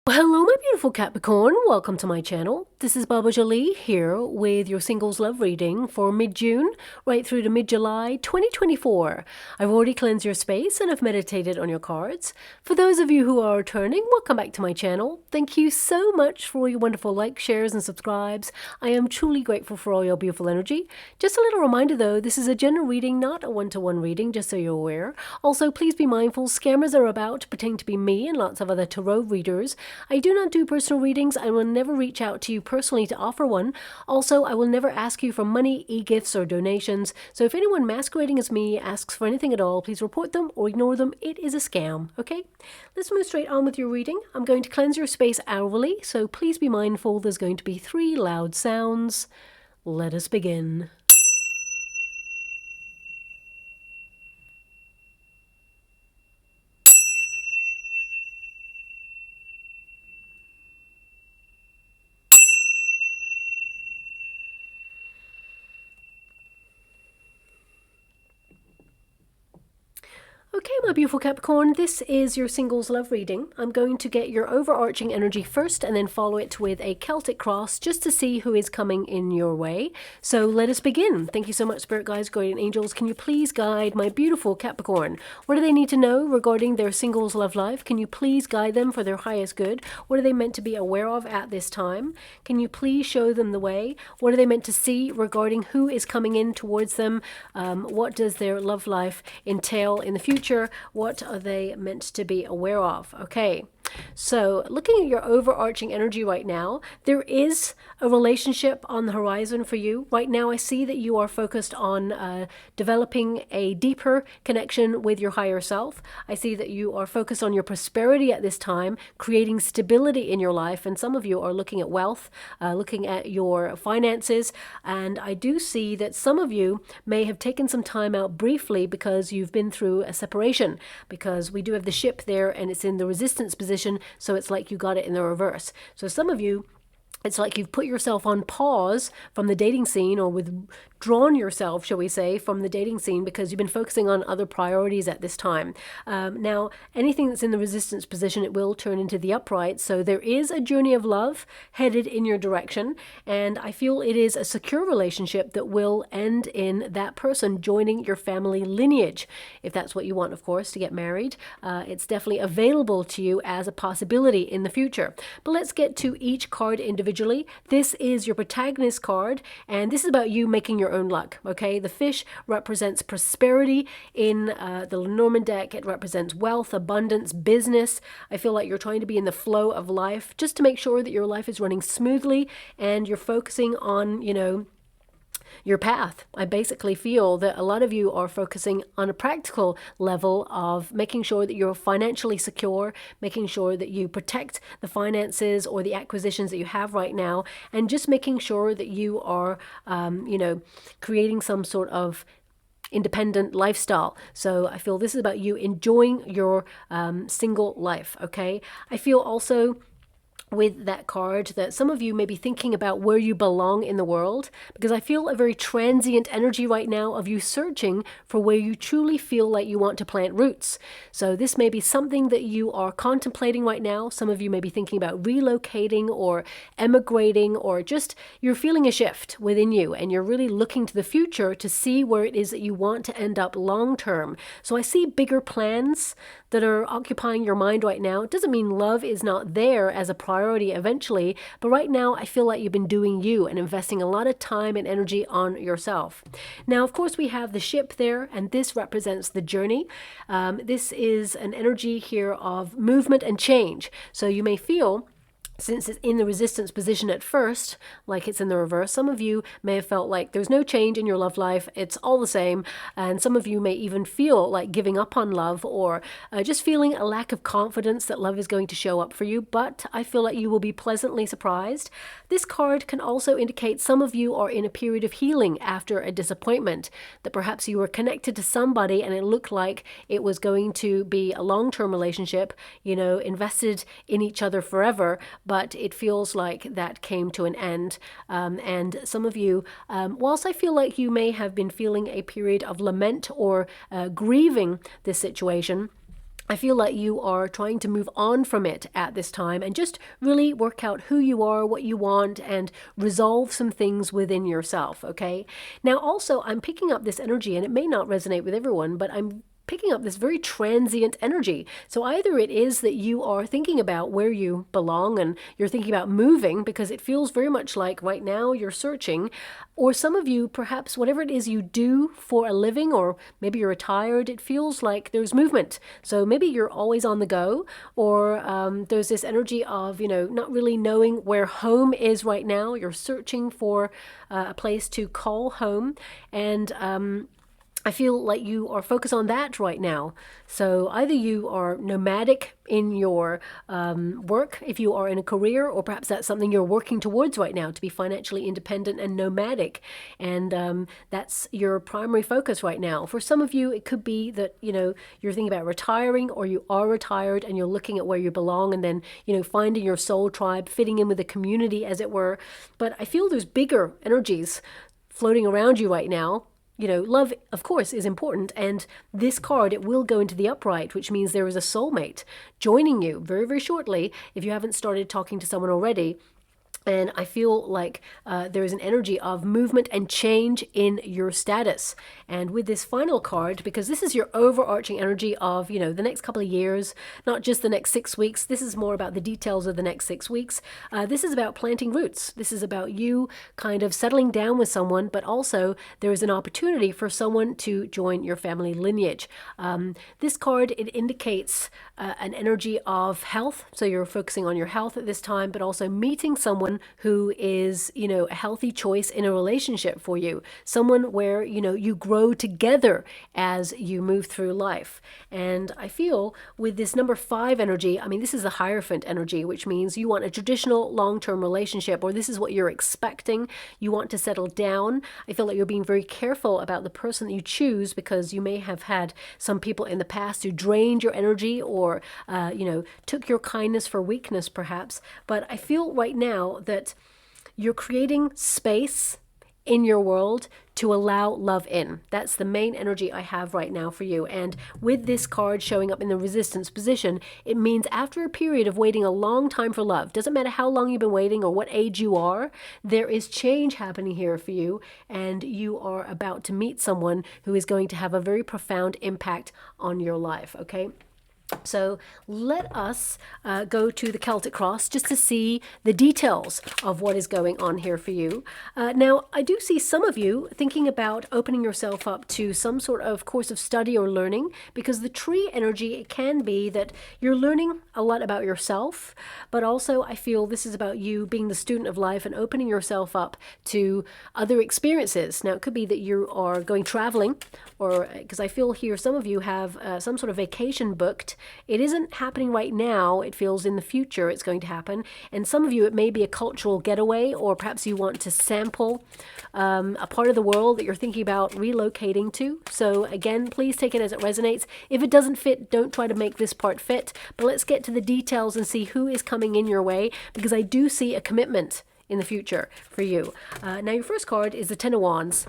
Well, hello, my beautiful Capricorn. Welcome to my channel. This is Baba Jolie here with your singles love reading for mid-June right through to mid-July 2024. I've already cleansed your space and I've meditated on your cards. For those of you who are returning, welcome back to my channel. Thank you so much for all your wonderful likes, shares, and subscribes. I am truly grateful for all your beautiful energy. Just a little reminder though, this is a general reading, not a one-to-one reading, just so you're aware. Also, please be mindful, scammers are about to pretend to be me and lots of other tarot readers. I do not do personal readings. I will never reach out to you personally to offer one. Also, I will never ask you for money, e-gifts, or donations. So if anyone masquerading as me asks for anything at all, please report them or ignore them. It is a scam, okay? Let's move straight on with your reading. I'm going to cleanse your space hourly, so please be mindful there's going to be 3 loud sounds. Let us begin. Okay, my beautiful Capricorn, this is your singles love reading. I'm going to get your overarching energy first and then follow it with a Celtic cross just to see who is coming in your way. So let us begin. Thank you so much, Spirit Guides, Guardian Angels. Can you please guide my beautiful Capricorn? What do they need to know regarding their singles love life? Can you please guide them for their highest good? What are they meant to be aware of at this time? Can you please show them the way? What are they meant to see regarding who is coming in towards them? What does their love life entail in the future? What are they meant to be aware of? Okay, so looking at your overarching energy right now, there is a relationship on the horizon for you. Right now, I see that you are focused on developing a deeper connection with your higher self. I see that you are focused on your prosperity at this time, creating stability in your life. And some of you are looking at wealth, looking at your finances. And I do see that some of you may have taken some time out briefly because you've been through a separation, because we do have the ship there and it's in the resistance position. So it's like you got it in the reverse. So some of you, it's like you've put yourself on pause from the dating scene, or withdrawn yourself, shall we say, from the dating scene because you've been focusing on other priorities at this time. Now, anything that's in the resistance position, it will turn into the upright. So there is a journey of love headed in your direction. And I feel it is a secure relationship that will end in that person joining your family lineage. If that's what you want, of course, to get married, it's definitely available to you as a possibility in the future. But let's get to each card individually. This is your protagonist card, and this is about you making your own luck, okay? The fish represents prosperity in the LENORMAND deck. It represents wealth, abundance, business. I feel like you're trying to be in the flow of life just to make sure that your life is running smoothly and you're focusing on, your path. I basically feel that a lot of you are focusing on a practical level of making sure that you're financially secure, making sure that you protect the finances or the acquisitions that you have right now, and just making sure that you are, creating some sort of independent lifestyle. So I feel this is about you enjoying your single life, okay? I feel also with that card that some of you may be thinking about where you belong in the world, because I feel a very transient energy right now of you searching for where you truly feel like you want to plant roots. So this may be something that you are contemplating right now. Some of you may be thinking about relocating or emigrating, or just you're feeling a shift within you and you're really looking to the future to see where it is that you want to end up long term. So I see bigger plans that are occupying your mind right now. It doesn't mean love is not there as a priority eventually, but right now I feel like you've been doing you and investing a lot of time and energy on yourself. Now, of course, we have the ship there, and this represents the journey. This is an energy here of movement and change. So you may feel, since it's in the resistance position at first, like it's in the reverse, some of you may have felt like there's no change in your love life, it's all the same, and some of you may even feel like giving up on love, or just feeling a lack of confidence that love is going to show up for you, but I feel like you will be pleasantly surprised. This card can also indicate some of you are in a period of healing after a disappointment, that perhaps you were connected to somebody and it looked like it was going to be a long-term relationship, invested in each other forever, but it feels like that came to an end. And some of you, whilst I feel like you may have been feeling a period of lament or grieving this situation, I feel like you are trying to move on from it at this time and just really work out who you are, what you want, and resolve some things within yourself, okay? Now, also, I'm picking up this energy, and it may not resonate with everyone, but I'm picking up this very transient energy. So either it is that you are thinking about where you belong and you're thinking about moving, because it feels very much like right now you're searching, or some of you, perhaps whatever it is you do for a living, or maybe you're retired, it feels like there's movement. So maybe you're always on the go, or there's this energy of, not really knowing where home is right now. You're searching for a place to call home, and I feel like you are focused on that right now. So either you are nomadic in your work, if you are in a career, or perhaps that's something you're working towards right now, to be financially independent and nomadic. And that's your primary focus right now. For some of you, it could be that, you're thinking about retiring, or you are retired and you're looking at where you belong, and then, finding your soul tribe, fitting in with the community, as it were. But I feel there's bigger energies floating around you right now. Love, of course, is important. And this card, it will go into the upright, which means there is a soulmate joining you very, very shortly if you haven't started talking to someone already. And I feel like there is an energy of movement and change in your status. And with this final card, because this is your overarching energy of, the next couple of years, not just the next 6 weeks. This is more about the details of the next 6 weeks. This is about planting roots. This is about you kind of settling down with someone, but also there is an opportunity for someone to join your family lineage. This card, it indicates an energy of health. So you're focusing on your health at this time, but also meeting someone who is, a healthy choice in a relationship for you. Someone where, you grow together as you move through life. And I feel with this number 5 energy, this is the Hierophant energy, which means you want a traditional long-term relationship, or this is what you're expecting. You want to settle down. I feel like you're being very careful about the person that you choose, because you may have had some people in the past who drained your energy, or took your kindness for weakness, perhaps. But I feel right now that you're creating space in your world to allow love in. That's the main energy I have right now for you. And with this card showing up in the resistance position, it means after a period of waiting a long time for love, doesn't matter how long you've been waiting or what age you are, there is change happening here for you, and you are about to meet someone who is going to have a very profound impact on your life, okay? So let us go to the Celtic Cross just to see the details of what is going on here for you. Now, I do see some of you thinking about opening yourself up to some sort of course of study or learning, because the tree energy, it can be that you're learning a lot about yourself, but also I feel this is about you being the student of life and opening yourself up to other experiences. Now, it could be that you are going traveling, or because I feel here some of you have some sort of vacation booked. It isn't happening right now. It feels in the future it's going to happen. And some of you, it may be a cultural getaway, or perhaps you want to sample a part of the world that you're thinking about relocating to. So again, please take it as it resonates. If it doesn't fit, don't try to make this part fit. But let's get to the details and see who is coming in your way, because I do see a commitment in the future for you. Now, your first card is the Ten of Wands.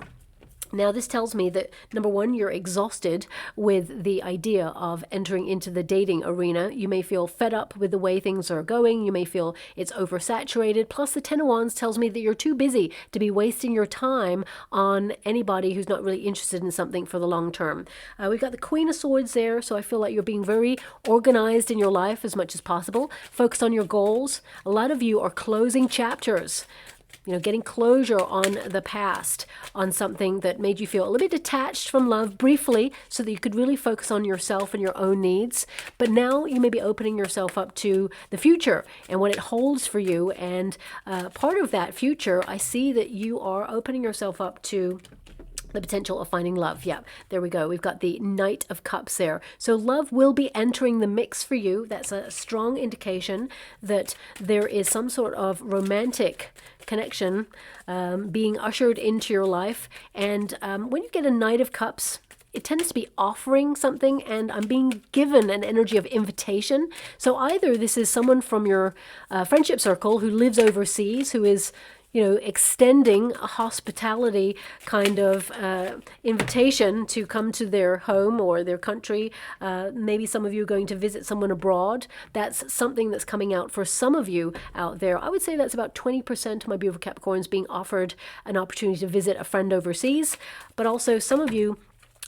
Now, this tells me that, number one, you're exhausted with the idea of entering into the dating arena. You may feel fed up with the way things are going. You may feel it's oversaturated. Plus, the Ten of Wands tells me that you're too busy to be wasting your time on anybody who's not really interested in something for the long term. We've got the Queen of Swords there, so I feel like you're being very organized in your life as much as possible, focused on your goals. A lot of you are closing chapters. Getting closure on the past, on something that made you feel a little bit detached from love briefly, so that you could really focus on yourself and your own needs. But now you may be opening yourself up to the future and what it holds for you. And part of that future, I see that you are opening yourself up to the potential of finding love. Yeah, there we go. We've got the Knight of Cups there. So love will be entering the mix for you. That's a strong indication that there is some sort of romantic connection being ushered into your life. And when you get a Knight of Cups, it tends to be offering something, and I'm being given an energy of invitation. So either this is someone from your friendship circle who lives overseas, who is extending a hospitality kind of invitation to come to their home or their country. Maybe some of you are going to visit someone abroad. That's something that's coming out for some of you out there. I would say that's about 20% of my beautiful Capricorns being offered an opportunity to visit a friend overseas. But also some of you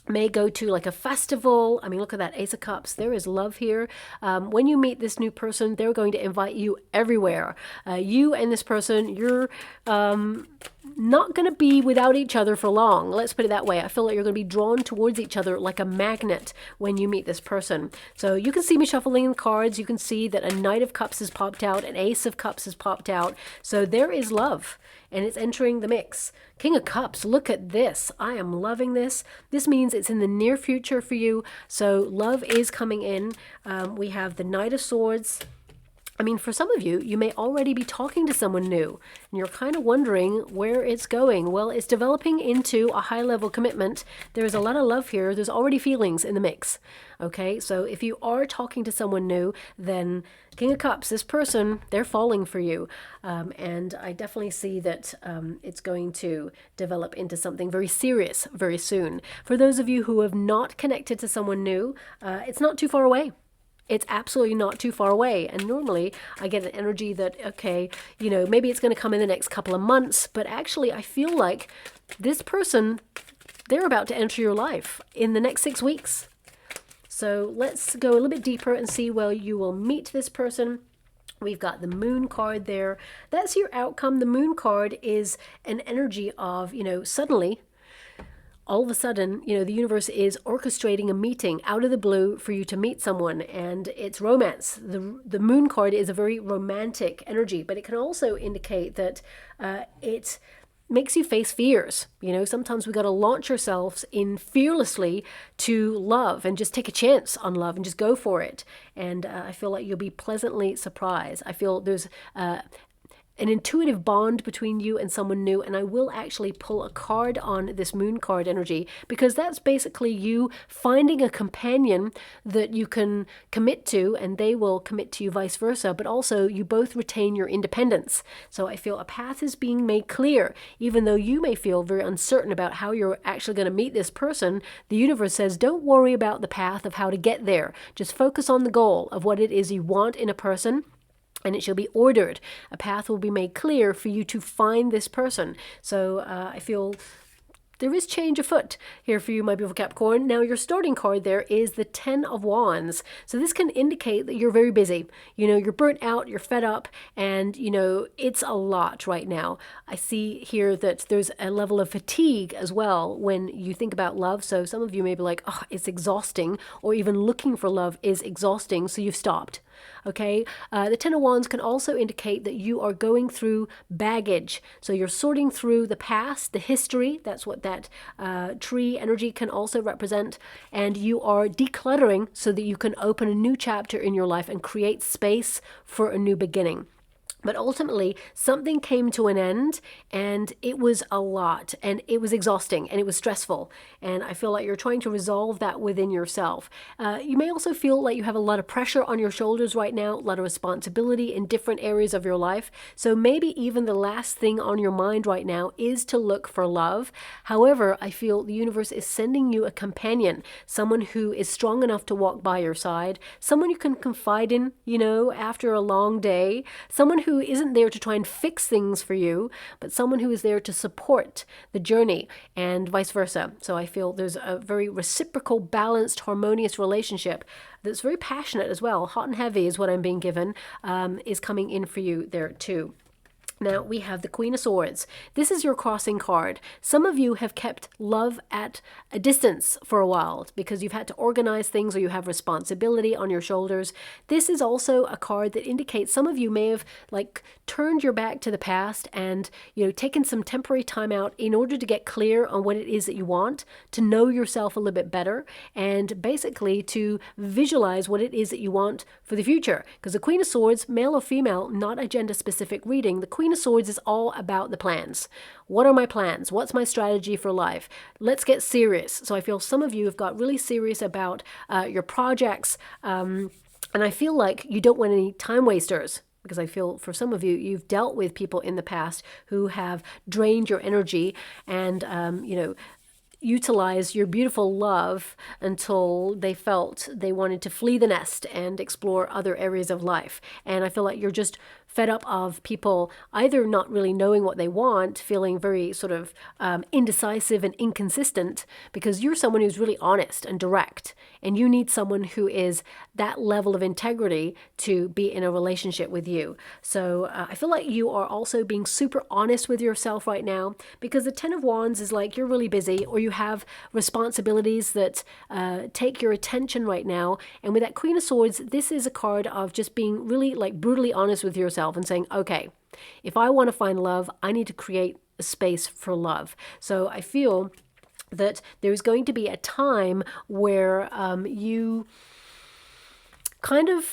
may go to like a festival. I mean, look at that Ace of Cups. There is love here. When you meet this new person, they're going to invite you everywhere. You and this person, you're not going to be without each other for long. Let's put it that way. I feel like you're going to be drawn towards each other like a magnet when you meet this person. So you can see me shuffling the cards. You can see that a Knight of Cups has popped out. An Ace of Cups has popped out. So there is love, and it's entering the mix. King of Cups, look at this. I am loving this. This means it's in the near future for you. So love is coming in. We have the Knight of Swords. I mean, for some of you, you may already be talking to someone new, and you're kind of wondering where it's going. Well, it's developing into a high-level commitment. There's a lot of love here. There's already feelings in the mix. Okay, so if you are talking to someone new, then King of Cups, this person, they're falling for you. And I definitely see that it's going to develop into something very serious very soon. For those of you who have not connected to someone new, it's not too far away. It's absolutely not too far away. And normally I get an energy that, okay, maybe it's going to come in the next couple of months, but actually I feel like this person, they're about to enter your life in the next 6 weeks. So let's go a little bit deeper and see where you will meet this person. We've got the Moon card there. That's your outcome. The Moon card is an energy of, suddenly, all of a sudden, the universe is orchestrating a meeting out of the blue for you to meet someone, and it's romance. The Moon card is a very romantic energy, but it can also indicate that it makes you face fears. Sometimes we got to launch ourselves in fearlessly to love and just take a chance on love and just go for it. And I feel like you'll be pleasantly surprised. I feel there's an intuitive bond between you and someone new, and I will actually pull a card on this Moon card energy, because that's basically you finding a companion that you can commit to, and they will commit to you vice versa, but also you both retain your independence. So I feel a path is being made clear. Even though you may feel very uncertain about how you're actually going to meet this person, the universe says don't worry about the path of how to get there. Just focus on the goal of what it is you want in a person, and it shall be ordered. A path will be made clear for you to find this person. So I feel there is change afoot here for you, my beautiful Capricorn. Now, your starting card there is the 10 of Wands. So this can indicate that you're very busy. You're burnt out, you're fed up, and, it's a lot right now. I see here that there's a level of fatigue as well when you think about love. So some of you may be like, oh, it's exhausting, or even looking for love is exhausting, so you've stopped. Okay, the 10 of Wands can also indicate that you are going through baggage. So you're sorting through the past, the history. That's what that tree energy can also represent. And you are decluttering so that you can open a new chapter in your life and create space for a new beginning. But ultimately, something came to an end, and it was a lot, and it was exhausting, and it was stressful. And I feel like you're trying to resolve that within yourself. You may also feel like you have a lot of pressure on your shoulders right now, a lot of responsibility in different areas of your life. So maybe even the last thing on your mind right now is to look for love. However, I feel the universe is sending you a companion, someone who is strong enough to walk by your side, someone you can confide in, after a long day, someone who isn't there to try and fix things for you, but someone who is there to support the journey, and vice versa. So I feel there's a very reciprocal, balanced, harmonious relationship that's very passionate as well. Hot and heavy is what I'm being given, is coming in for you there too. Now we have the Queen of Swords. This is your crossing card. Some of you have kept love at a distance for a while because you've had to organize things, or you have responsibility on your shoulders. This is also a card that indicates some of you may have turned your back to the past and taken some temporary time out in order to get clear on what it is that you want, to know yourself a little bit better, and basically to visualize what it is that you want for the future. Because the Queen of Swords, male or female, not a gender specific reading, the Queen of Swords is all about the plans. What are my plans? What's my strategy for life? Let's get serious. So I feel some of you have got really serious about your projects, and I feel like you don't want any time wasters. because I feel for some of you, you've dealt with people in the past who have drained your energy and, utilize your beautiful love until they felt they wanted to flee the nest and explore other areas of life. And I feel like you're just fed up of people either not really knowing what they want, feeling very sort of indecisive and inconsistent, because you're someone who's really honest and direct, and you need someone who is that level of integrity to be in a relationship with you. So I feel like you are also being super honest with yourself right now, because the Ten of Wands is like you're really busy, or you have responsibilities that take your attention right now. And with that Queen of Swords, this is a card of just being really like brutally honest with yourself and saying, okay, if I want to find love, I need to create a space for love. So I feel that there's going to be a time where you kind of,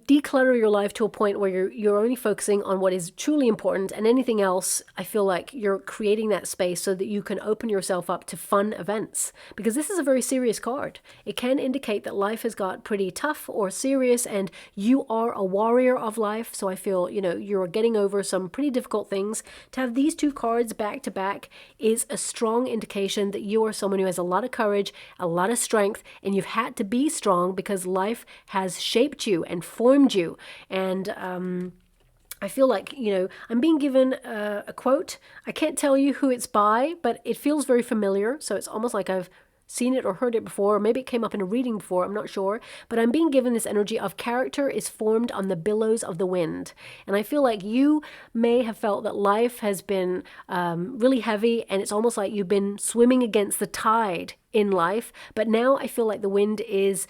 declutter your life to a point where you're only focusing on what is truly important, and anything else, I feel like you're creating that space so that you can open yourself up to fun events, because this is a very serious card. It can indicate that life has got pretty tough or serious, and you are a warrior of life. So I feel, you're getting over some pretty difficult things. To have these two cards back to back is a strong indication that you are someone who has a lot of courage, a lot of strength, and you've had to be strong because life has shaped you and formed you. And I feel like, I'm being given a quote. I can't tell you who it's by, but it feels very familiar. So it's almost like I've seen it or heard it before, or maybe it came up in a reading before, I'm not sure. But I'm being given this energy of character is formed on the billows of the wind. And I feel like you may have felt that life has been really heavy, and it's almost like you've been swimming against the tide in life, but now I feel like the wind is,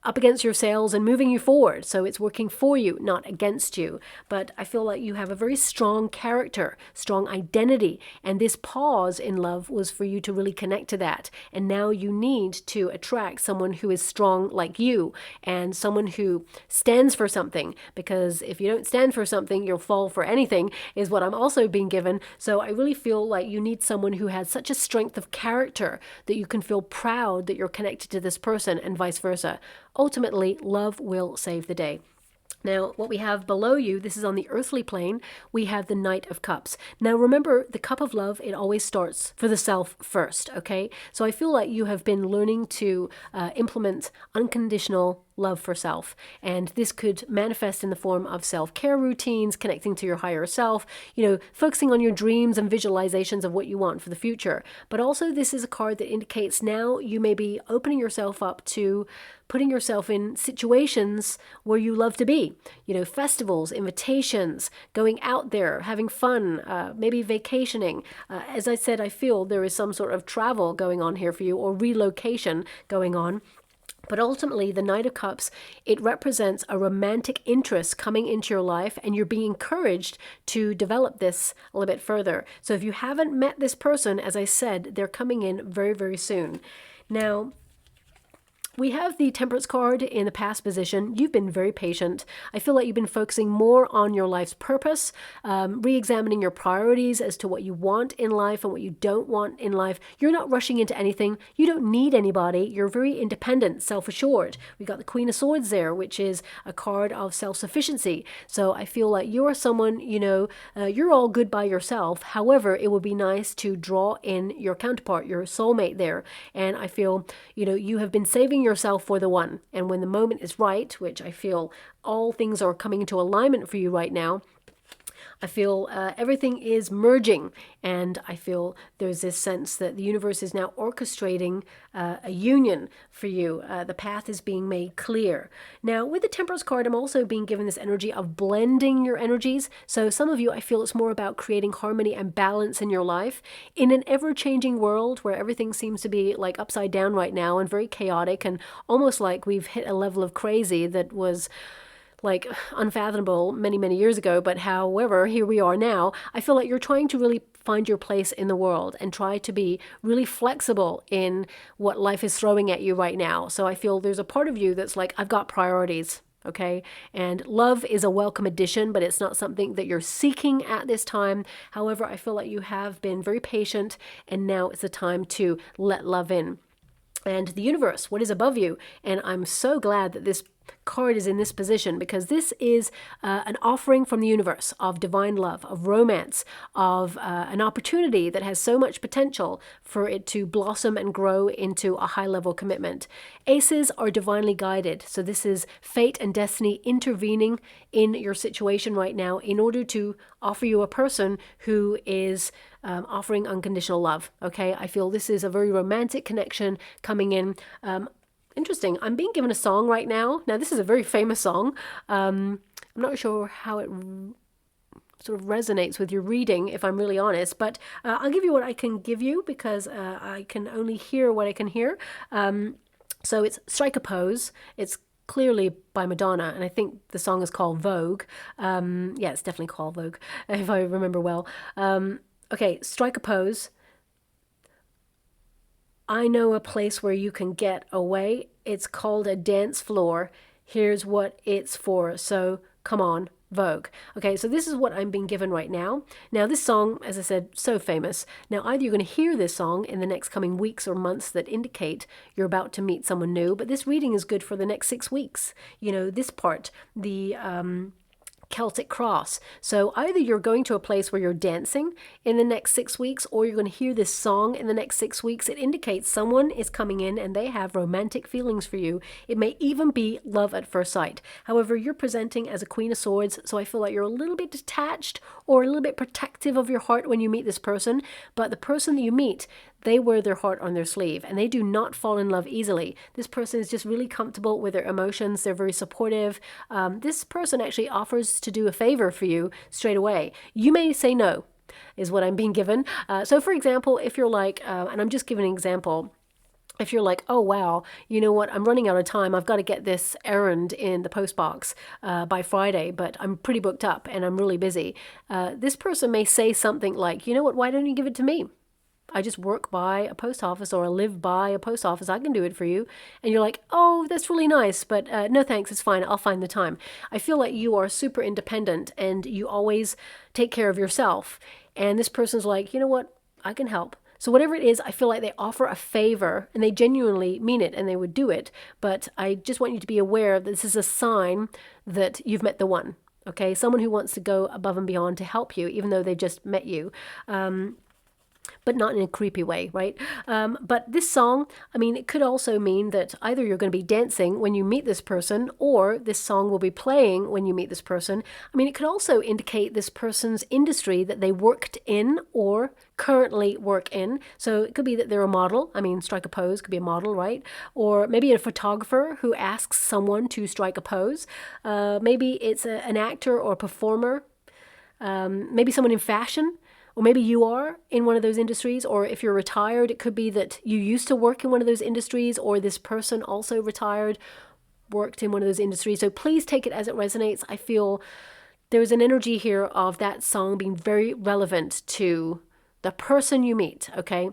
up against your sails and moving you forward. So it's working for you, not against you. But I feel like you have a very strong character, strong identity, and this pause in love was for you to really connect to that. And now you need to attract someone who is strong like you, and someone who stands for something, because if you don't stand for something, you'll fall for anything, is what I'm also being given. So I really feel like you need someone who has such a strength of character that you can feel proud that you're connected to this person, and vice versa. Ultimately, love will save the day. Now, what we have below you, this is on the earthly plane, we have the Knight of Cups. Now, remember, the cup of love, it always starts for the self first, okay? So I feel like you have been learning to implement unconditional love for self. And this could manifest in the form of self-care routines, connecting to your higher self, focusing on your dreams and visualizations of what you want for the future. But also, this is a card that indicates now you may be opening yourself up to putting yourself in situations where you love to be, festivals, invitations, going out there, having fun, maybe vacationing. As I said, I feel there is some sort of travel going on here for you, or relocation going on. But ultimately, the Knight of Cups, it represents a romantic interest coming into your life, and you're being encouraged to develop this a little bit further. So if you haven't met this person, as I said, they're coming in very, very soon. Now, we have the Temperance card in the past position. You've been very patient. I feel like you've been focusing more on your life's purpose, re-examining your priorities as to what you want in life and what you don't want in life. You're not rushing into anything. You don't need anybody. You're very independent, self-assured. We got the Queen of Swords there, which is a card of self-sufficiency. So I feel like you're someone, you're all good by yourself. However, it would be nice to draw in your counterpart, your soulmate there. And I feel, you have been saving yourself for the one, and when the moment is right, which I feel all things are coming into alignment for you right now, I feel everything is merging, and I feel there's this sense that the universe is now orchestrating a union for you. The path is being made clear. Now, with the Temperance card, I'm also being given this energy of blending your energies. So some of you, I feel it's more about creating harmony and balance in your life. In an ever-changing world where everything seems to be like upside down right now and very chaotic, and almost like we've hit a level of crazy that was like unfathomable many, many years ago. But however, here we are now. I feel like you're trying to really find your place in the world and try to be really flexible in what life is throwing at you right now. So I feel there's a part of you that's like, I've got priorities. Okay. And love is a welcome addition, but it's not something that you're seeking at this time. However, I feel like you have been very patient, and now it's the time to let love in. And the universe, what is above you. And I'm so glad that this card is in this position, because this is an offering from the universe of divine love, of romance, of an opportunity that has so much potential for it to blossom and grow into a high-level commitment. Aces are divinely guided, so this is fate and destiny intervening in your situation right now in order to offer you a person who is offering unconditional love. Okay, I feel this is a very romantic connection coming in. Interesting. I'm being given a song right now. Now, this is a very famous song. I'm not sure how it sort of resonates with your reading, if I'm really honest, but I'll give you what I can give you, because I can only hear what I can hear. So it's Strike a Pose. It's clearly by Madonna, and I think the song is called Vogue. Yeah, it's definitely called Vogue, if I remember well. Okay, Strike a Pose. I know a place where you can get away. It's called a dance floor. Here's what it's for. So come on, Vogue. Okay, so this is what I'm being given right now. Now, this song, as I said, so famous. Now, either you're going to hear this song in the next coming weeks or months that indicate you're about to meet someone new, but this reading is good for the next 6 weeks. You know, this part, the Celtic cross. So either you're going to a place where you're dancing in the next 6 weeks, or you're going to hear this song in the next 6 weeks. It indicates someone is coming in and they have romantic feelings for you. It may even be love at first sight. However, you're presenting as a Queen of Swords, so I feel like you're a little bit detached or a little bit protective of your heart when you meet this person. But the person that you meet, they wear their heart on their sleeve and they do not fall in love easily. This person is just really comfortable with their emotions. They're very supportive. This person actually offers to do a favor for you straight away. You may say no, is what I'm being given. So for example, if you're like, and I'm just giving an example, if you're like, oh, wow, you know what, I'm running out of time. I've got to get this errand in the post box by Friday, but I'm pretty booked up and I'm really busy. This person may say something like, you know what, why don't you give it to me? I just work by a post office, or I live by a post office. I can do it for you. And you're like, oh, that's really nice, but no thanks, it's fine. I'll find the time. I feel like you are super independent and you always take care of yourself. And this person's like, you know what, I can help. So whatever it is, I feel like they offer a favor and they genuinely mean it and they would do it. But I just want you to be aware that this is a sign that you've met the one. Okay, someone who wants to go above and beyond to help you, even though they just met you. But not in a creepy way, right? But this song, I mean, it could also mean that either you're going to be dancing when you meet this person, or this song will be playing when you meet this person. I mean, it could also indicate this person's industry that they worked in or currently work in. So it could be that they're a model. I mean, strike a pose could be a model, right? Or maybe a photographer who asks someone to strike a pose. Maybe it's an actor or a performer. Maybe someone in fashion. Or maybe you are in one of those industries, or if you're retired, it could be that you used to work in one of those industries, or this person also retired, worked in one of those industries. So please take it as it resonates. I feel there's an energy here of that song being very relevant to the person you meet, okay?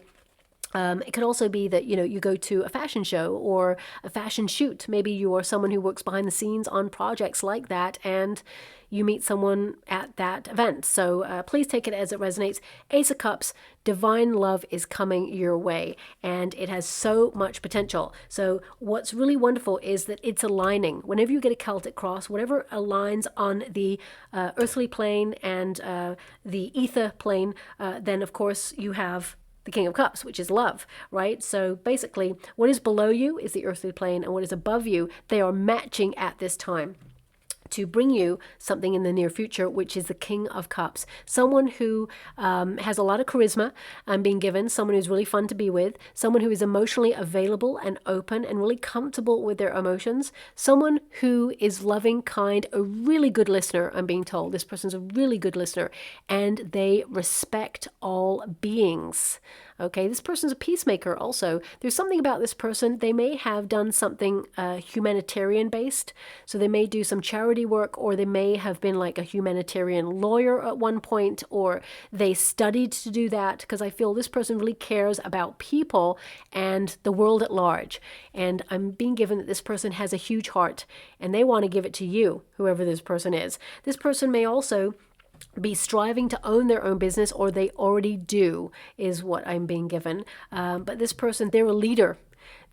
It could also be that, you know, you go to a fashion show or a fashion shoot. Maybe you are someone who works behind the scenes on projects like that, and you meet someone at that event. So please take it as it resonates. Ace of Cups, divine love is coming your way, and it has so much potential. So what's really wonderful is that it's aligning. Whenever you get a Celtic cross, whatever aligns on the earthly plane and the ether plane, then of course you have the King of Cups, which is love, right? So basically, what is below you is the earthly plane, and what is above you, they are matching at this time to bring you something in the near future, which is the King of Cups. Someone who has a lot of charisma and being given, someone who's really fun to be with, someone who is emotionally available and open and really comfortable with their emotions, someone who is loving, kind, a really good listener, I'm being told. This person's a really good listener, and they respect all beings. Okay, this person's a peacemaker also. There's something about this person. They may have done something humanitarian based. So they may do some charity work, or they may have been like a humanitarian lawyer at one point, or they studied to do that, because I feel this person really cares about people and the world at large. And I'm being given that this person has a huge heart and they want to give it to you, whoever this person is. This person may also be striving to own their own business, or they already do, is what I'm being given. But this person, they're a leader.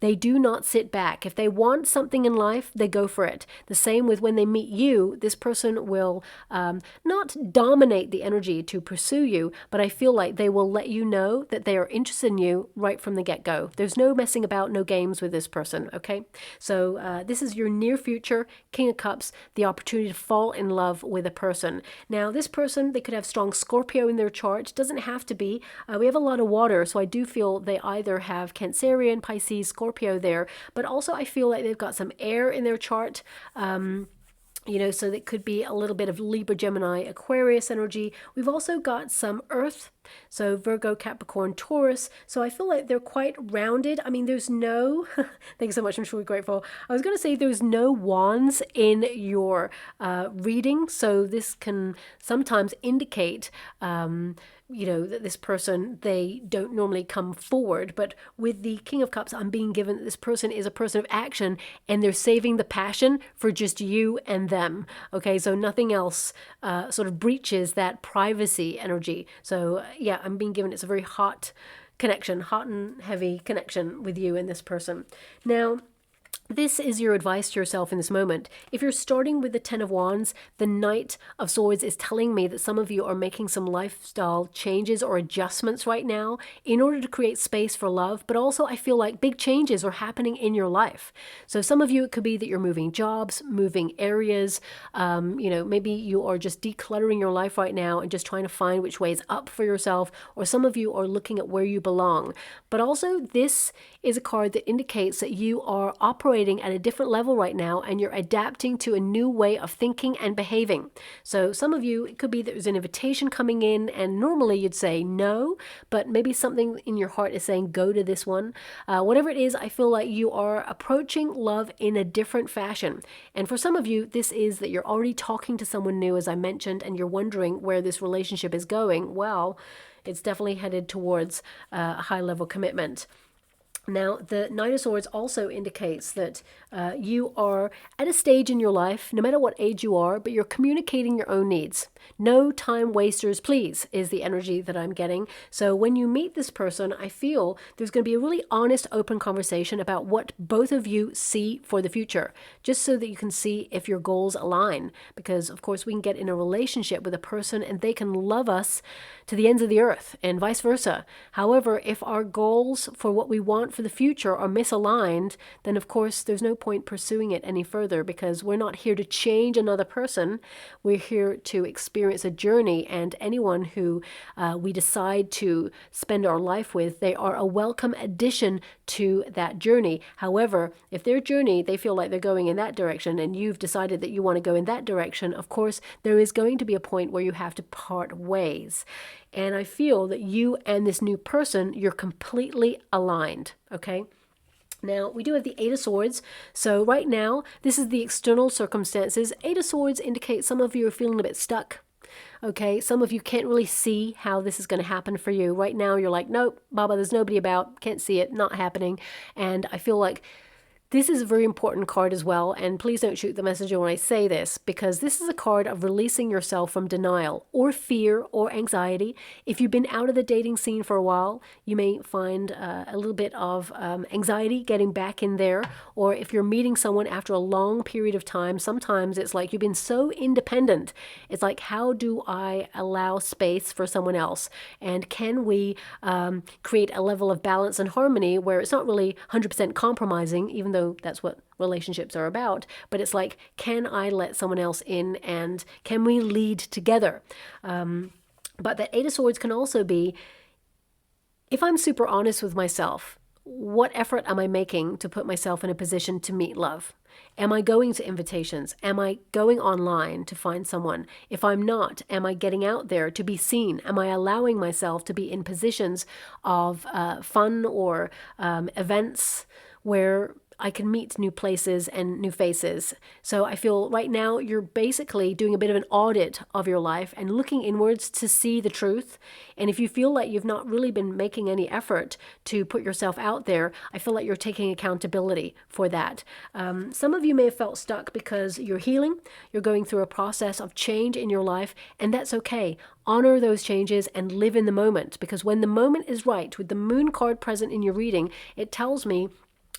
They do not sit back. If they want something in life, they go for it. The same with when they meet you, this person will not dominate the energy to pursue you, but I feel like they will let you know that they are interested in you right from the get-go. There's no messing about, no games with this person, okay? So this is your near future King of Cups, the opportunity to fall in love with a person. Now, this person, they could have strong Scorpio in their chart. Doesn't have to be. We have a lot of water, so I do feel they either have Cancerian, Pisces, Scorpio there, but also I feel like they've got some air in their chart. You know, so that could be a little bit of Libra, Gemini, Aquarius energy. We've also got some Earth, so Virgo, Capricorn, Taurus. So I feel like they're quite rounded. I mean, there's no, thanks so much, I'm truly grateful. I was going to say there's no wands in your reading, so this can sometimes indicate you know, that this person, they don't normally come forward. But with the King of Cups, I'm being given that this person is a person of action and they're saving the passion for just you and them. Okay, so nothing else sort of breaches that privacy energy. So yeah, I'm being given it's a very hot connection, hot and heavy connection with you and this person. Now, this is your advice to yourself in this moment. If you're starting with the Ten of Wands, the Knight of Swords is telling me that some of you are making some lifestyle changes or adjustments right now in order to create space for love, but also I feel like big changes are happening in your life. So some of you, it could be that you're moving jobs, moving areas, you know, maybe you are just decluttering your life right now and just trying to find which way is up for yourself, or some of you are looking at where you belong. But also this is a card that indicates that you are operating at a different level right now and you're adapting to a new way of thinking and behaving. So some of you, it could be that there's an invitation coming in and normally you'd say no, but maybe something in your heart is saying go to this one. Whatever it is, I feel like you are approaching love in a different fashion. And for some of you, this is that you're already talking to someone new, as I mentioned, and you're wondering where this relationship is going. Well, it's definitely headed towards a high-level commitment. Now, the Knight of Swords also indicates that you are at a stage in your life, no matter what age you are, but you're communicating your own needs. No time wasters, please, is the energy that I'm getting. So when you meet this person, I feel there's going to be a really honest, open conversation about what both of you see for the future, just so that you can see if your goals align. Because, of course, we can get in a relationship with a person and they can love us to the ends of the earth and vice versa. However, if our goals for what we want for the future are misaligned, then of course there's no point pursuing it any further, because we're not here to change another person. We're here to experience a journey, and anyone who we decide to spend our life with, they are a welcome addition to that journey. However, if their journey, they feel like they're going in that direction and you've decided that you want to go in that direction, of course there is going to be a point where you have to part ways. And I feel that you and this new person, you're completely aligned, okay? Now, we do have the Eight of Swords. So right now, this is the external circumstances. Eight of Swords indicates some of you are feeling a bit stuck. Okay, some of you can't really see how this is going to happen for you. Right now, you're like, nope, Baba, there's nobody about, can't see it, not happening. And I feel like this is a very important card as well, and please don't shoot the messenger when I say this, because this is a card of releasing yourself from denial or fear or anxiety. If you've been out of the dating scene for a while, you may find a little bit of anxiety getting back in there, or if you're meeting someone after a long period of time, sometimes it's like you've been so independent. It's like, how do I allow space for someone else? And can we create a level of balance and harmony where it's not really 100% compromising, even though that's what relationships are about, but it's like, can I let someone else in and can we lead together? But that Eight of Swords can also be, if I'm super honest with myself, what effort am I making to put myself in a position to meet love? Am I going to invitations? Am I going online to find someone? If I'm not, am I getting out there to be seen? Am I allowing myself to be in positions of fun or events where I can meet new places and new faces? So I feel right now you're basically doing a bit of an audit of your life and looking inwards to see the truth. And if you feel like you've not really been making any effort to put yourself out there, I feel like you're taking accountability for that. Some of you may have felt stuck because you're healing, you're going through a process of change in your life, and that's okay. Honor those changes and live in the moment, because when the moment is right, with the Moon card present in your reading, it tells me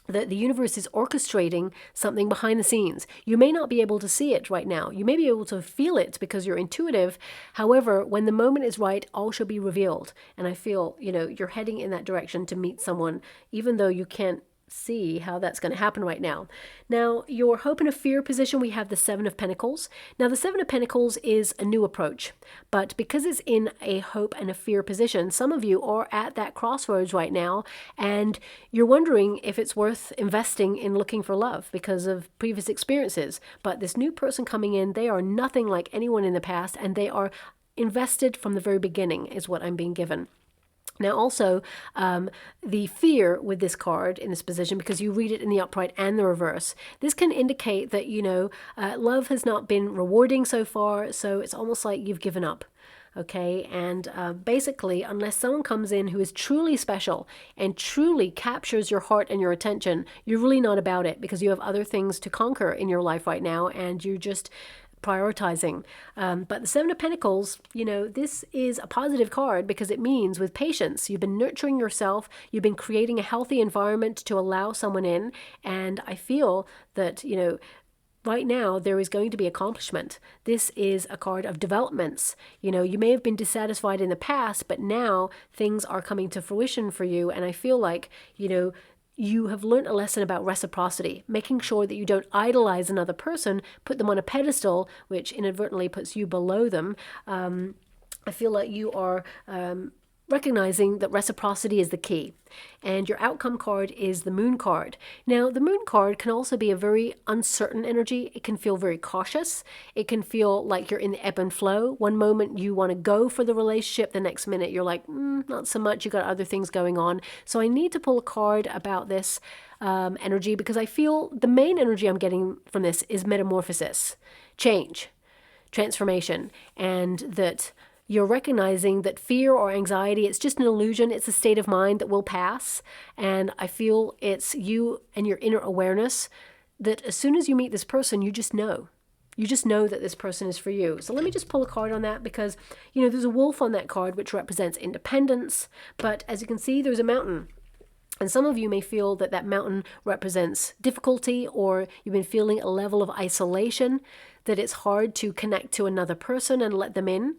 that the universe is orchestrating something behind the scenes. You may not be able to see it right now. You may be able to feel it because you're intuitive. However, when the moment is right, all shall be revealed. And I feel, you're heading in that direction to meet someone, even though you can't see how that's going to happen right now. Now, your hope and a fear position, we have the Seven of Pentacles. Now, the Seven of Pentacles is a new approach, but because it's in a hope and a fear position, some of you are at that crossroads right now, and you're wondering if it's worth investing in looking for love because of previous experiences. But this new person coming in, they are nothing like anyone in the past, and they are invested from the very beginning, is what I'm being given. Now also, the fear with this card in this position, because you read it in the upright and the reverse, this can indicate that, love has not been rewarding so far, so it's almost like you've given up. Okay, and basically, unless someone comes in who is truly special and truly captures your heart and your attention, you're really not about it because you have other things to conquer in your life right now, and you're just prioritizing. But the Seven of Pentacles, this is a positive card because it means with patience, you've been nurturing yourself, you've been creating a healthy environment to allow someone in. And I feel that, right now there is going to be accomplishment. This is a card of developments. You may have been dissatisfied in the past, but now things are coming to fruition for you. And I feel like, you have learned a lesson about reciprocity, making sure that you don't idolize another person, put them on a pedestal, which inadvertently puts you below them. I feel like you are recognizing that reciprocity is the key. And your outcome card is the Moon card. Now, the Moon card can also be a very uncertain energy. It can feel very cautious. It can feel like you're in the ebb and flow. One moment you want to go for the relationship. The next minute you're like, not so much. You got other things going on. So I need to pull a card about this energy because I feel the main energy I'm getting from this is metamorphosis, change, transformation, and that you're recognizing that fear or anxiety, it's just an illusion. It's a state of mind that will pass. And I feel it's you and your inner awareness that as soon as you meet this person, you just know. You just know that this person is for you. So let me just pull a card on that because, there's a wolf on that card, which represents independence. But as you can see, there's a mountain. And some of you may feel that that mountain represents difficulty, or you've been feeling a level of isolation, that it's hard to connect to another person and let them in.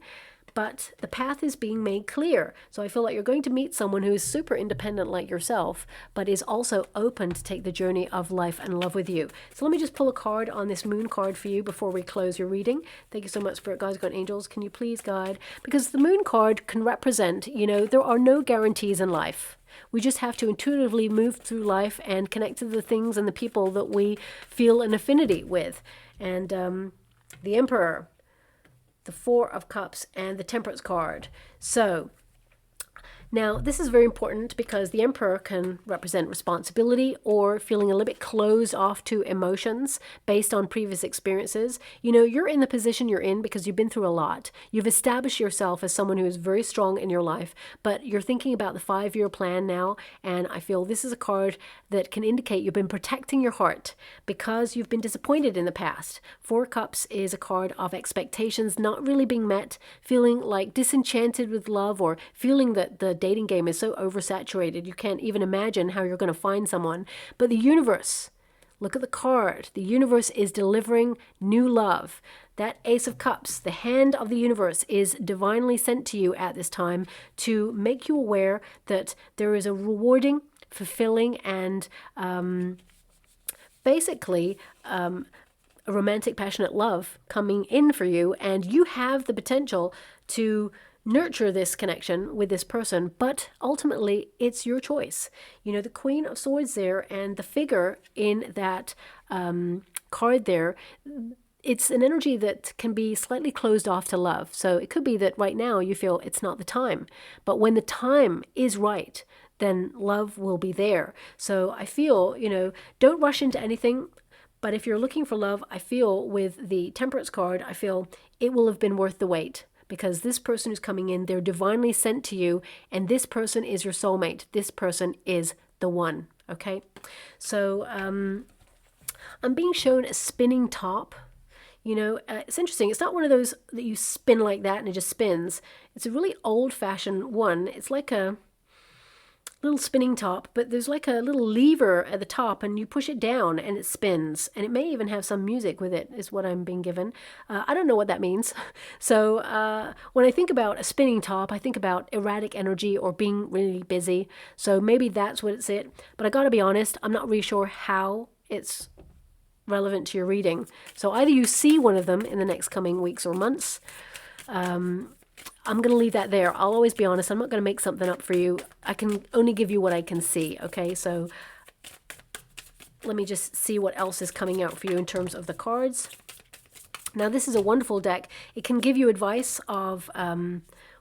But the path is being made clear. So I feel like you're going to meet someone who is super independent like yourself, but is also open to take the journey of life and love with you. So let me just pull a card on this Moon card for you before we close your reading. Thank you so much, Spirit Guides, God, Angels. Can you please guide? Because the Moon card can represent, there are no guarantees in life. We just have to intuitively move through life and connect to the things and the people that we feel an affinity with. And the Emperor, the Four of Cups, and the Temperance card. So now this is very important because the Emperor can represent responsibility or feeling a little bit closed off to emotions based on previous experiences. You're in the position you're in because you've been through a lot. You've established yourself as someone who is very strong in your life, but you're thinking about the 5-year plan now, and I feel this is a card that can indicate you've been protecting your heart because you've been disappointed in the past. Four Cups is a card of expectations not really being met, feeling like disenchanted with love, or feeling that the dating game is so oversaturated you can't even imagine how you're going to find someone. But the universe, look at the card, the universe is delivering new love. That Ace of Cups, the hand of the universe, is divinely sent to you at this time to make you aware that there is a rewarding, fulfilling, and basically a romantic, passionate love coming in for you, and you have the potential to nurture this connection with this person, but ultimately it's your choice. The Queen of Swords there and the figure in that card there, it's an energy that can be slightly closed off to love. So it could be that right now you feel it's not the time, but when the time is right, then love will be there. So I feel, don't rush into anything. But if you're looking for love, I feel with the Temperance card, I feel it will have been worth the wait. Because this person who's coming in, they're divinely sent to you, and this person is your soulmate. This person is the one, okay? So I'm being shown a spinning top. It's interesting. It's not one of those that you spin like that and it just spins. It's a really old-fashioned one. It's like a little spinning top, but there's like a little lever at the top, and you push it down and it spins, and it may even have some music with it, is what I'm being given. I don't know what that means. So when I think about a spinning top, I think about erratic energy or being really busy. So maybe that's what it's it. But I gotta be honest, I'm not really sure how it's relevant to your reading. So either you see one of them in the next coming weeks or months. I'm going to leave that there. I'll always be honest. I'm not going to make something up for you. I can only give you what I can see. Okay, so let me just see what else is coming out for you in terms of the cards. Now, this is a wonderful deck. It can give you advice of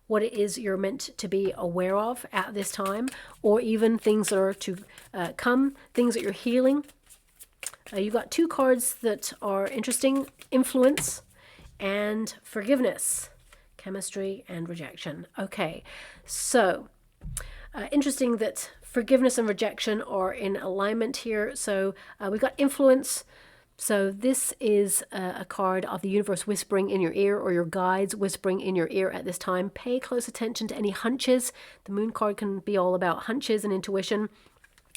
what it is you're meant to be aware of at this time, or even things that are to come, things that you're healing. You've got two cards that are interesting: influence and forgiveness. Chemistry and rejection. Okay, so interesting that forgiveness and rejection are in alignment here. So we've got influence. So this is a card of the universe whispering in your ear, or your guides whispering in your ear at this time. Pay close attention to any hunches. The moon card can be all about hunches and intuition.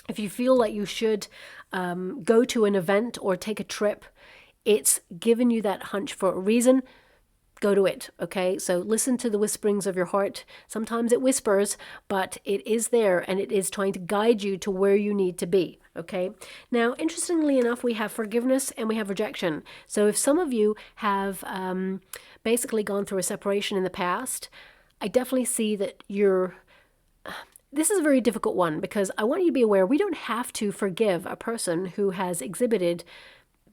If you feel like you should go to an event or take a trip, it's given you that hunch for a reason. Go to it, okay? So listen to the whisperings of your heart. Sometimes it whispers, but it is there, and it is trying to guide you to where you need to be, okay? Now, interestingly enough, we have forgiveness and we have rejection. So if some of you have basically gone through a separation in the past, I definitely see that this is a very difficult one, because I want you to be aware we don't have to forgive a person who has exhibited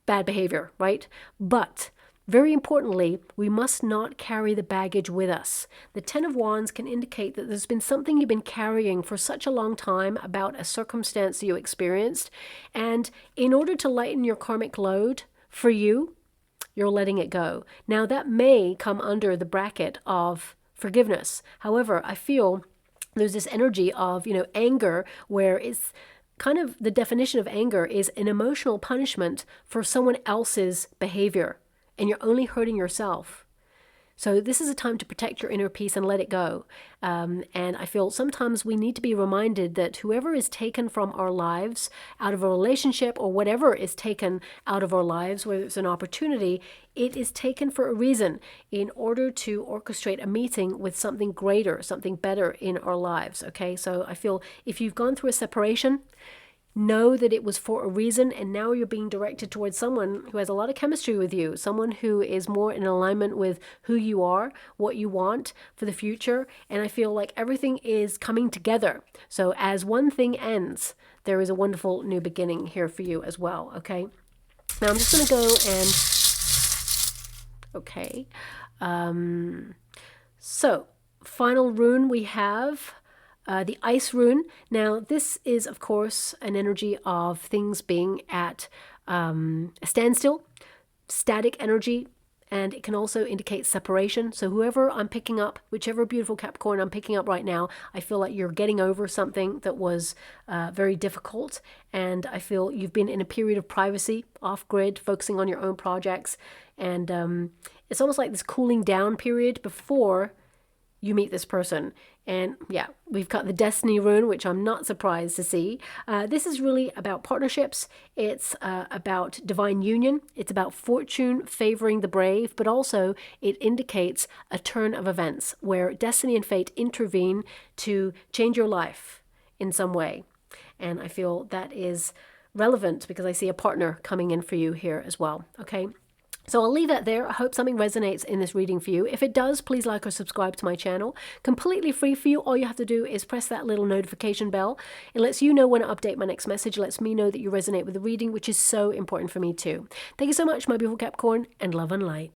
bad behavior, right? But very importantly, we must not carry the baggage with us. The Ten of Wands can indicate that there's been something you've been carrying for such a long time about a circumstance you experienced. And in order to lighten your karmic load for you, you're letting it go. Now, that may come under the bracket of forgiveness. However, I feel there's this energy of, anger, where it's kind of the definition of anger is an emotional punishment for someone else's behavior. And you're only hurting yourself. So this is a time to protect your inner peace and let it go. And I feel sometimes we need to be reminded that whoever is taken from our lives, out of a relationship, or whatever is taken out of our lives, whether it's an opportunity, it is taken for a reason, in order to orchestrate a meeting with something greater, something better in our lives. Okay, so I feel if you've gone through a separation, know that it was for a reason, and now you're being directed towards someone who has a lot of chemistry with you, someone who is more in alignment with who you are, what you want for the future. And I feel like everything is coming together. So as one thing ends, there is a wonderful new beginning here for you as well. Okay, now I'm just going to go and okay, so final rune we have the ice rune. Now, this is, of course, an energy of things being at a standstill, static energy, and it can also indicate separation. So whoever I'm picking up, whichever beautiful Capricorn I'm picking up right now, I feel like you're getting over something that was very difficult, and I feel you've been in a period of privacy, off-grid, focusing on your own projects, and it's almost like this cooling down period before you meet this person. And yeah, we've got the Destiny rune, which I'm not surprised to see. This is really about partnerships. It's about divine union. It's about fortune favoring the brave, but also it indicates a turn of events where destiny and fate intervene to change your life in some way. And I feel that is relevant because I see a partner coming in for you here as well. Okay. So I'll leave that there. I hope something resonates in this reading for you. If it does, please like or subscribe to my channel. Completely free for you. All you have to do is press that little notification bell. It lets you know when I update my next message. It lets me know that you resonate with the reading, which is so important for me too. Thank you so much, my beautiful Capricorn, and love and light.